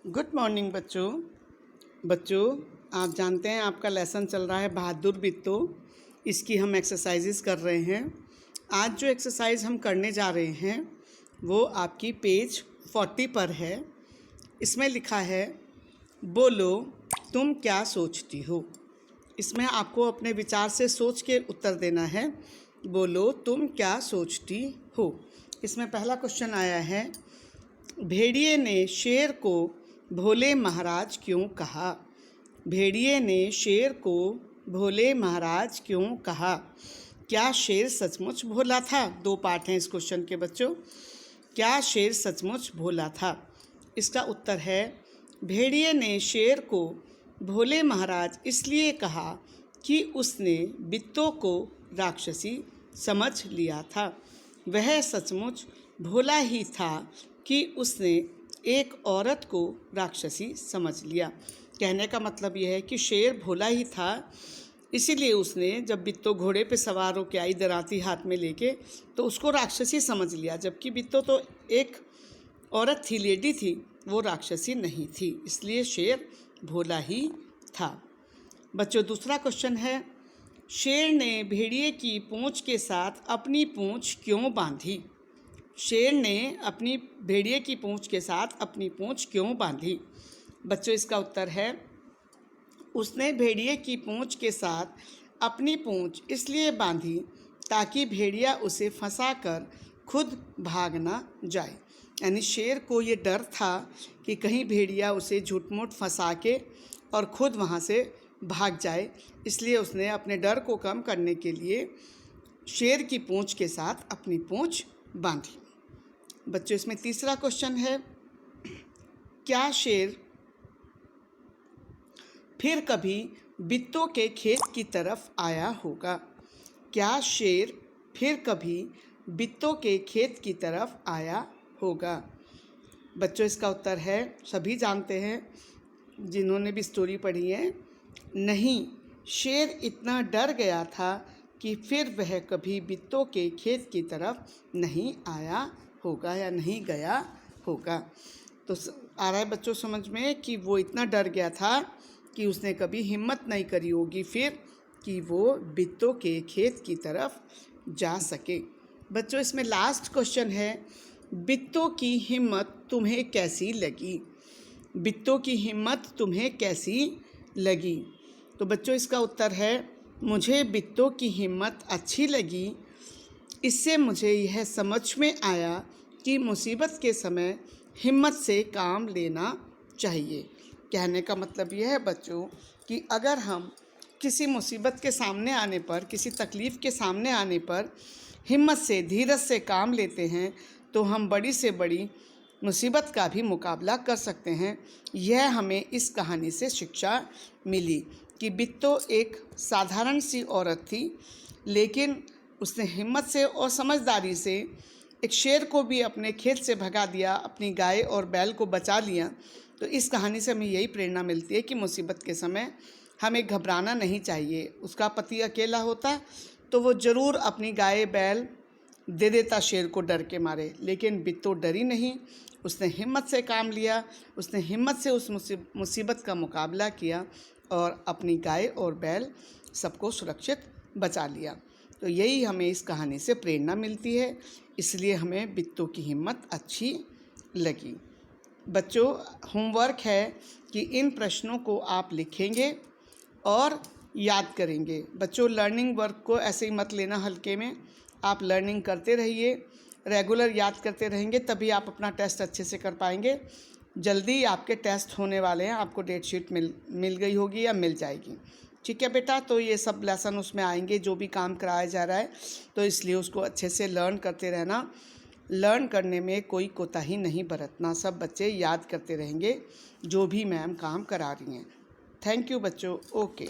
Good morning बच्चों आप जानते हैं आपका लेसन चल रहा है बहादुर बिट्टो। इसकी हम एक्सरसाइजेस कर रहे हैं। आज जो एक्सरसाइज हम करने जा रहे हैं वो आपकी पेज 40 पर है। इसमें लिखा है बोलो तुम क्या सोचती हो। इसमें आपको अपने विचार से सोच के उत्तर देना है। बोलो तुम क्या सोचती हो। इसमें पहला क्वेश्चन आया है, भेड़िए ने शेर को भोले महाराज क्यों कहा। भेड़िए ने शेर को भोले महाराज क्यों कहा। क्या शेर सचमुच भोला था। दो पार्ट हैं इस क्वेश्चन के बच्चों। क्या शेर सचमुच भोला था। इसका उत्तर है, भेड़िए ने शेर को भोले महाराज इसलिए कहा कि उसने बिट्टो को राक्षसी समझ लिया था। वह सचमुच भोला ही था कि उसने एक औरत को राक्षसी समझ लिया। कहने का मतलब यह है कि शेर भोला ही था, इसीलिए उसने जब बिट्टो घोड़े पे सवार होकर आई दराती हाथ में लेके तो उसको राक्षसी समझ लिया, जबकि बिट्टो तो एक औरत थी, लेडी थी, वो राक्षसी नहीं थी। इसलिए शेर भोला ही था। बच्चों दूसरा क्वेश्चन है, शेर ने भेड़िए की पूंछ के साथ अपनी पूंछ क्यों बांधी। शेर ने अपनी भेड़िए की पूंछ के साथ अपनी पूंछ क्यों बांधी। बच्चों इसका उत्तर है, उसने भेड़िए की पूंछ के साथ अपनी पूंछ इसलिए बांधी ताकि भेड़िया उसे फंसाकर खुद भाग ना जाए। यानी शेर को ये डर था कि कहीं भेड़िया उसे झूठ-मूठ फंसा के और खुद वहाँ से भाग जाए, इसलिए उसने अपने डर को कम करने के लिए शेर की पूंछ के साथ अपनी पूंछ बांधी। बच्चों इसमें तीसरा क्वेश्चन है, क्या शेर फिर कभी बिट्टो के खेत की तरफ आया होगा। क्या शेर फिर कभी बिट्टो के खेत की तरफ आया होगा। बच्चों इसका उत्तर है, सभी जानते हैं जिन्होंने भी स्टोरी पढ़ी है, नहीं, शेर इतना डर गया था कि फिर वह कभी बिट्टो के खेत की तरफ नहीं आया होगा या नहीं गया होगा। तो आ रहा है बच्चों समझ में कि वो इतना डर गया था कि उसने कभी हिम्मत नहीं करी होगी फिर कि वो बिट्टो के खेत की तरफ जा सके। बच्चों इसमें लास्ट क्वेश्चन है, बिट्टो की हिम्मत तुम्हें कैसी लगी। बिट्टो की हिम्मत तुम्हें कैसी लगी। तो बच्चों इसका उत्तर है, मुझे बिट्टो की हिम्मत अच्छी लगी। इससे मुझे यह समझ में आया कि मुसीबत के समय हिम्मत से काम लेना चाहिए। कहने का मतलब यह है बच्चों कि अगर हम किसी मुसीबत के सामने आने पर, किसी तकलीफ़ के सामने आने पर हिम्मत से, धीरज से काम लेते हैं तो हम बड़ी से बड़ी मुसीबत का भी मुकाबला कर सकते हैं। यह हमें इस कहानी से शिक्षा मिली कि बिट्टो एक साधारण सी औरत थी, लेकिन उसने हिम्मत से और समझदारी से एक शेर को भी अपने खेत से भगा दिया, अपनी गाय और बैल को बचा लिया। तो इस कहानी से हमें यही प्रेरणा मिलती है कि मुसीबत के समय हमें घबराना नहीं चाहिए। उसका पति अकेला होता तो वो ज़रूर अपनी गाय बैल दे देता शेर को डर के मारे, लेकिन बिट्टो डरी नहीं, उसने हिम्मत से काम लिया, उसने हिम्मत से उस मुसीबत का मुकाबला किया और अपनी गाय और बैल सबको सुरक्षित बचा लिया। तो यही हमें इस कहानी से प्रेरणा मिलती है, इसलिए हमें बिट्टो की हिम्मत अच्छी लगी। बच्चों होमवर्क है कि इन प्रश्नों को आप लिखेंगे और याद करेंगे। बच्चों लर्निंग वर्क को ऐसे ही मत लेना हल्के में, आप लर्निंग करते रहिए, रेगुलर याद करते रहेंगे, तभी आप अपना टेस्ट अच्छे से कर पाएंगे। जल्दी आपके टेस्ट होने वाले हैं, आपको डेट शीट मिल गई होगी या मिल जाएगी। ठीक है बेटा, तो ये सब लेसन उसमें आएंगे जो भी काम कराया जा रहा है, तो इसलिए उसको अच्छे से लर्न करते रहना। लर्न करने में कोई कोताही नहीं बरतना, सब बच्चे याद करते रहेंगे जो भी मैम काम करा रही हैं। थैंक यू बच्चों। ओके।